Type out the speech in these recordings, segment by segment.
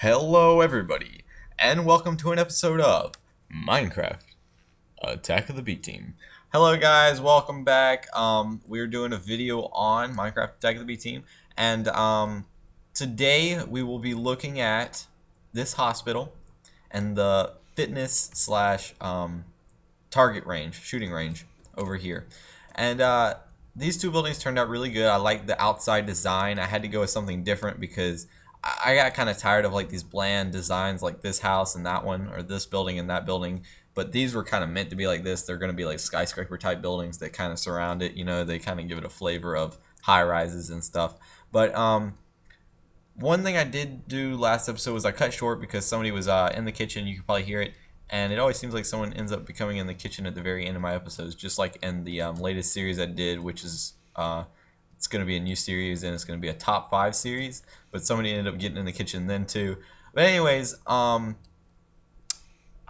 Hello, everybody, and welcome to an episode of Minecraft Attack of the B Team. Hello, guys, welcome back. We're doing a video on Minecraft Attack of the B Team, and today we will be looking at this hospital and the fitness slash target range, shooting range over here. And these two buildings turned out really good. I like the outside design. I had to go with something different because I got kind of tired of like these bland designs like this house and that one, or this building and that building. But these were kind of meant to be like this. They're going to be like skyscraper type buildings that kind of surround it. You know, they kind of give it a flavor of high rises and stuff. But one thing I did do last episode was I cut short because somebody was in the kitchen. You can probably hear it, and it always seems like someone ends up becoming in the kitchen at the very end of my episodes, just like in the latest series I did, which is it's going to be a new series and it's going to be a top 5 series. But somebody ended up getting in the kitchen then too. But anyways, I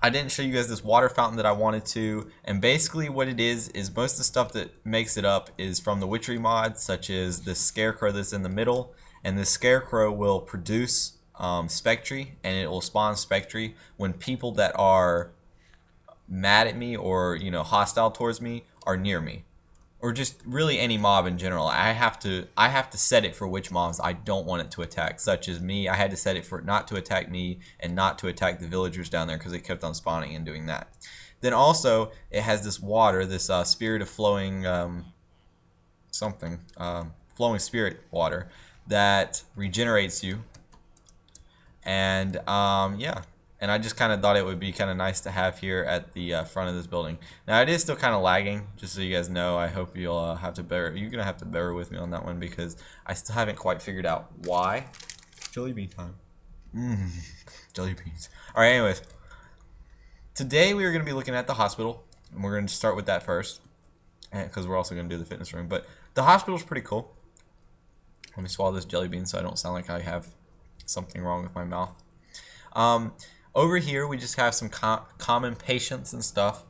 didn't show you guys this water fountain that I wanted to, and basically what it is most of the stuff that makes it up is from the witchery mods, such as the scarecrow that's in the middle, and this scarecrow will produce spectry, and it will spawn spectry when people that are mad at me or hostile towards me are near me, or just really any mob in general. I have to set it for which mobs I don't want it to attack, such as me. I had to set it for not to attack me and not to attack the villagers down there because it kept on spawning and doing that. Then also it has this water, this spirit of flowing flowing spirit water that regenerates you, and yeah. And I just kind of thought it would be kind of nice to have here at the front of this building. Now it is still kind of lagging, just so you guys know. I hope you'll have to bear. You're gonna have to bear with me on that one because I still haven't quite figured out why. Jelly bean time. Mmm, jelly beans. All right. Anyways, today we are gonna be looking at the hospital, and we're gonna start with that first, because we're also gonna do the fitness room. But the hospital's pretty cool. Let me swallow this jelly bean so I don't sound like I have something wrong with my mouth. Over here, we just have some common patients and stuff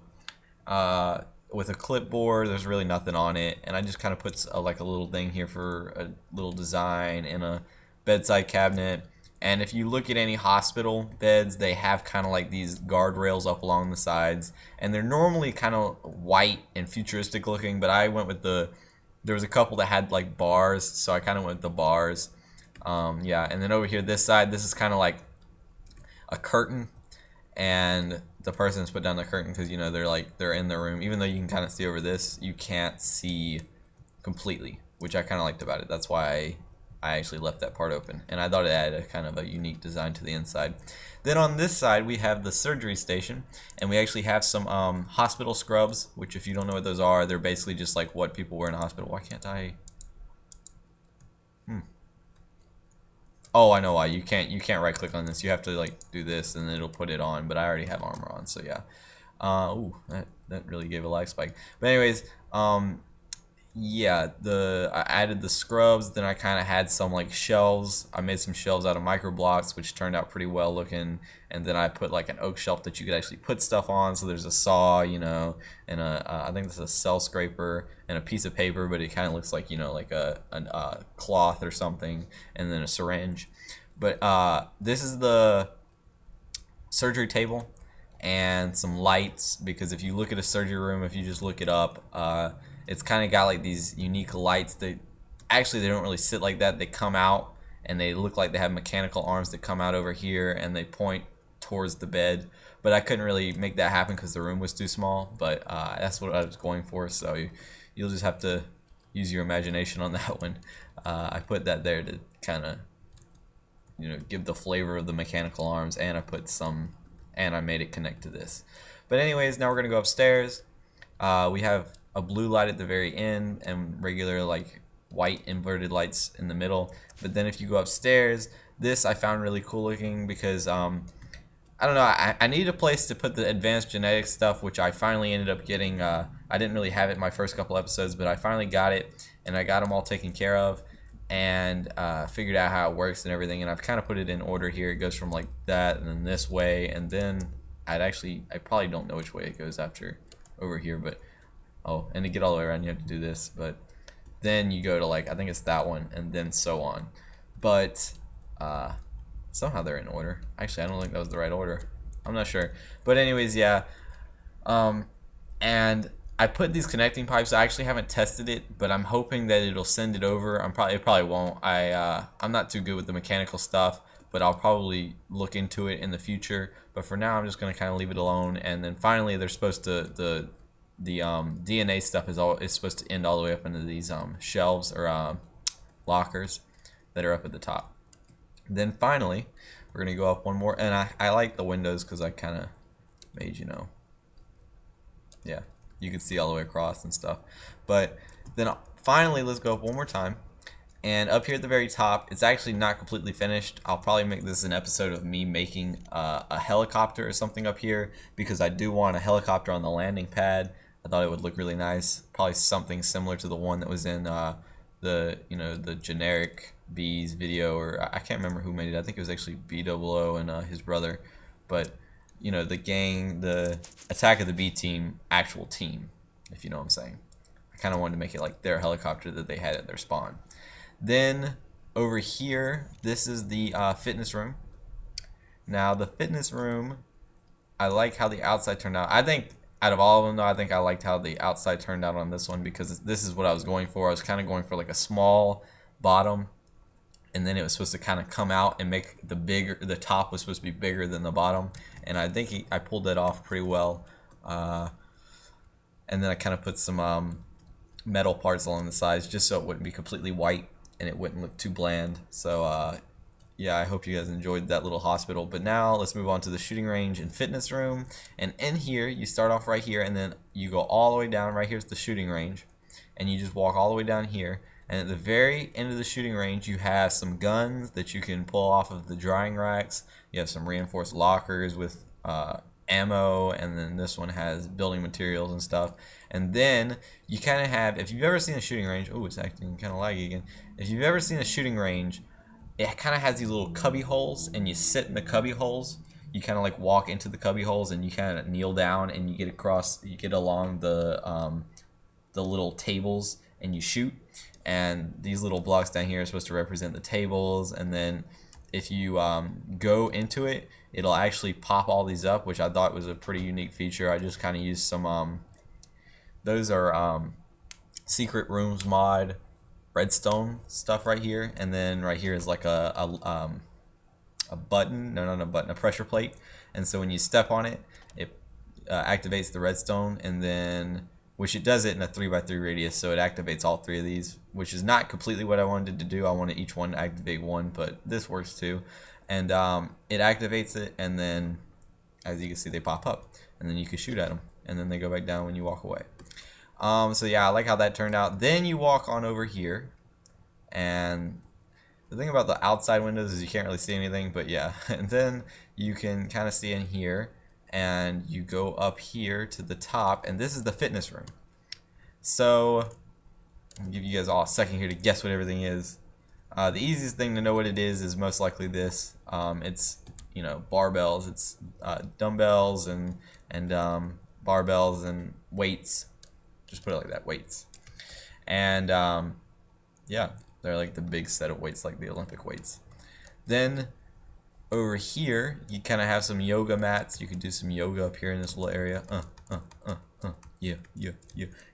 with a clipboard. There's really nothing on it, and I just kind of put like a little thing here for a little design and a bedside cabinet. And if you look at any hospital beds, they have kind of like these guardrails up along the sides, and they're normally kind of white and futuristic looking, but I went with there was a couple that had like bars, so I kind of went with the bars. Yeah, and then over here, this side, this is kind of like a curtain, and the person's put down the curtain because they're in the room. Even though you can kind of see over this, you can't see completely, which I kind of liked about it. That's why I actually left that part open, and I thought it added a kind of a unique design to the inside. Then on this side we have the surgery station, and we actually have some hospital scrubs, which if you don't know what those are, they're basically just like what people wear in a hospital. Why can't I? Oh, I know why. You can't right click on this. You have to like do this and then it'll put it on, but I already have armor on, so yeah. Ooh, that really gave a lag spike. But anyways, yeah, I added the scrubs, then I kind of had some like shelves. I made some shelves out of micro blocks, which turned out pretty well looking, and then I put like an oak shelf that you could actually put stuff on. So there's a saw, and I think this is a cell scraper and a piece of paper, but it kind of looks like like a cloth or something, and then a syringe. But this is the surgery table and some lights, because if you look at a surgery room, if you just look it up, it's kind of got like these unique lights that actually they don't really sit like that. They come out and they look like they have mechanical arms that come out over here and they point towards the bed. But I couldn't really make that happen because the room was too small. But that's what I was going for. So you'll just have to use your imagination on that one. I put that there to kind of give the flavor of the mechanical arms, and I made it connect to this. But anyways, now we're gonna go upstairs. We have a blue light at the very end and regular like white inverted lights in the middle. But then if you go upstairs, this I found really cool looking because I don't know, I needed a place to put the advanced genetics stuff, which I finally ended up getting. I didn't really have it in my first couple episodes, but I finally got it, and I got them all taken care of, and figured out how it works and everything. And I've kind of put it in order here. It goes from like that and then this way, and then I probably don't know which way it goes after over here, but oh, and to get all the way around you have to do this. But then you go to like, I think it's that one, and then so on. But Somehow they're in order. Actually, I don't think that was the right order. I'm not sure. But anyways, yeah. Um, and I put these connecting pipes. I actually haven't tested it, but I'm hoping that it'll send it over. It probably won't. I'm not too good with the mechanical stuff, but I'll probably look into it in the future. But for now, I'm just gonna kind of leave it alone. And then finally, they're supposed to the DNA stuff is supposed to end all the way up into these shelves or lockers that are up at the top. Then finally, we're gonna go up one more, and I like the windows because I kind of made, yeah, you can see all the way across and stuff. But then finally, let's go up one more time. And up here at the very top, it's actually not completely finished. I'll probably make this an episode of me making a helicopter or something up here because I do want a helicopter on the landing pad. I thought it would look really nice. Probably something similar to the one that was in the generic Bees video, or I can't remember who made it. I think it was actually B00 and his brother. But the gang, the Attack of the B Team actual team, if you know what I'm saying. I kind of wanted to make it like their helicopter that they had at their spawn. Then over here, this is the fitness room. Now the fitness room, I like how the outside turned out. I think out of all of them though, I think I liked how the outside turned out on this one because this is what I was going for. I was kind of going for like a small bottom, and then it was supposed to kind of come out and make the top was supposed to be bigger than the bottom, and I think I pulled that off pretty well. And then I kind of put some metal parts along the sides just so it wouldn't be completely white and it wouldn't look too bland. So yeah, I hope you guys enjoyed that little hospital. But now let's move on to the shooting range and fitness room. And in here, you start off right here, and then you go all the way down. Right here's the shooting range, and you just walk all the way down here. And at the very end of the shooting range, you have some guns that you can pull off of the drying racks. You have some reinforced lockers with ammo, and then this one has building materials and stuff. And then you kind of have, if you've ever seen a shooting range, oh, it's acting kind of laggy again. If you've ever seen a shooting range, it kind of has these little cubby holes, and you sit in the cubby holes. You kind of like walk into the cubby holes, and you kind of kneel down, and you get along the little tables, and you shoot. And these little blocks down here are supposed to represent the tables, and then if you go into it, it'll actually pop all these up, which I thought was a pretty unique feature. I just kind of used some those are secret rooms mod redstone stuff right here, and then right here is like a button, no, not a button, a pressure plate, and so when you step on it, it activates the redstone, and then which it does it in a 3x3 radius, so it activates all three of these, which is not completely what I wanted to do. I wanted each one to activate one, but this works too. And it activates it, and then as you can see, they pop up, and then you can shoot at them, and then they go back down when you walk away. So yeah, I like how that turned out. Then you walk on over here, and the thing about the outside windows is you can't really see anything, but yeah. And then you can kind of see in here, and you go up here to the top, and this is the fitness room. So I'll give you guys all a second here to guess what everything is. The easiest thing to know what it is most likely this. It's barbells. It's dumbbells and barbells and weights. Just put it like that, weights. And yeah, they're like the big set of weights, like the Olympic weights. Then over here, you kind of have some yoga mats. You can do some yoga up here in this little area. Yeah.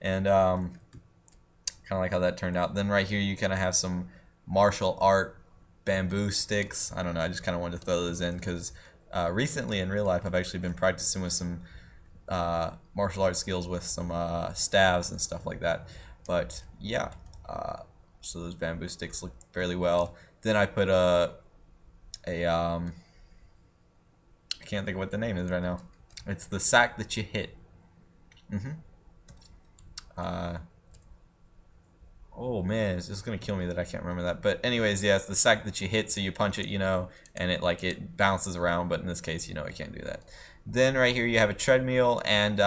And kind of like how that turned out. Then right here, you kind of have some martial art bamboo sticks. I don't know. I just kind of wanted to throw those in because recently in real life, I've actually been practicing with some martial arts skills with some staves and stuff like that. But yeah, so those bamboo sticks look fairly well. Then I put I can't think of what the name is right now. It's the sack that you hit. Oh man, it's just gonna kill me that I can't remember that. But anyways, yeah, it's the sack that you hit, so you punch it, and it bounces around. But in this case, it can't do that. Then right here you have a treadmill, and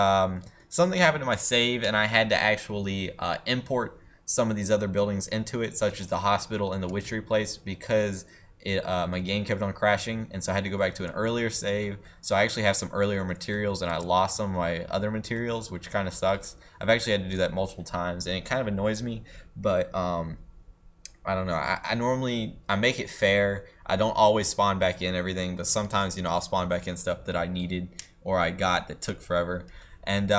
something happened to my save, and I had to actually import some of these other buildings into it, such as the hospital and the witchery place, because my game kept on crashing, and so I had to go back to an earlier save. So I actually have some earlier materials, and I lost some of my other materials, which kind of sucks. I've actually had to do that multiple times, and it kind of annoys me, but I don't know. I normally I make it fair. I don't always spawn back in everything, but sometimes I'll spawn back in stuff that I needed or I got that took forever. And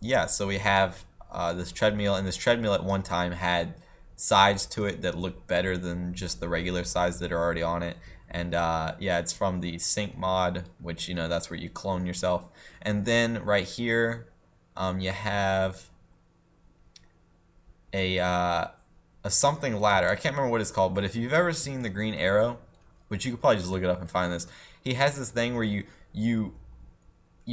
yeah, so we have this treadmill, and this treadmill at one time had sides to it that looked better than just the regular sides that are already on it. And yeah, it's from the sync mod, which that's where you clone yourself. And then right here, you have a something ladder. I can't remember what it's called, but if you've ever seen the Green Arrow, which you could probably just look it up and find this, he has this thing where you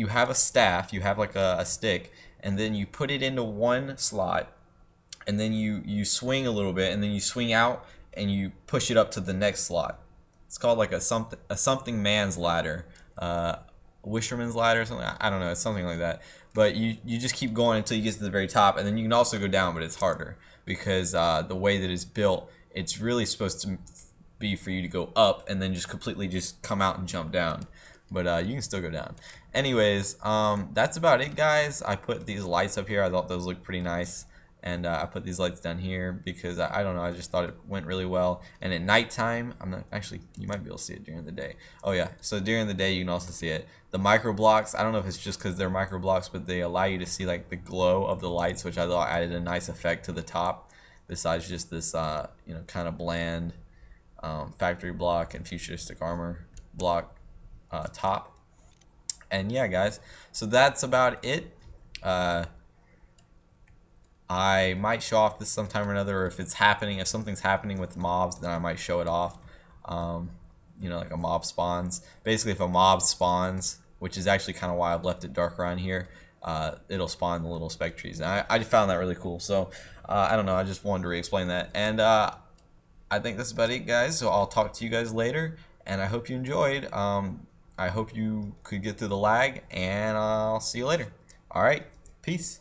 have a staff, you have like a stick, and then you put it into one slot, and then you swing a little bit, and then you swing out and you push it up to the next slot. It's called like a something man's ladder, Wisherman's ladder or something. I don't know. It's something like that. But you just keep going until you get to the very top, and then you can also go down, but it's harder because the way that it's built, it's really supposed to be for you to go up and then just completely just come out and jump down. But you can still go down. Anyways, that's about it, guys. I put these lights up here. I thought those looked pretty nice. And I put these lights down here because I don't know, I just thought it went really well. And at nighttime, I'm not actually, you might be able to see it during the day. Oh yeah, so during the day you can also see it. The micro blocks, I don't know if it's just because they're micro blocks, but they allow you to see like the glow of the lights, which I thought added a nice effect to the top. Besides just this, kind of bland factory block and futuristic armor block top. And yeah, guys, so that's about it. I might show off this sometime or another, or if something's happening with mobs, then I might show it off. Um, like a mob spawns. Basically, if a mob spawns, which is actually kind of why I've left it dark around here, it'll spawn the little spec trees. And I just found that really cool. So, I don't know, I just wanted to re-explain that. And I think that's about it, guys. So I'll talk to you guys later, and I hope you enjoyed. I hope you could get through the lag, and I'll see you later. All right, peace.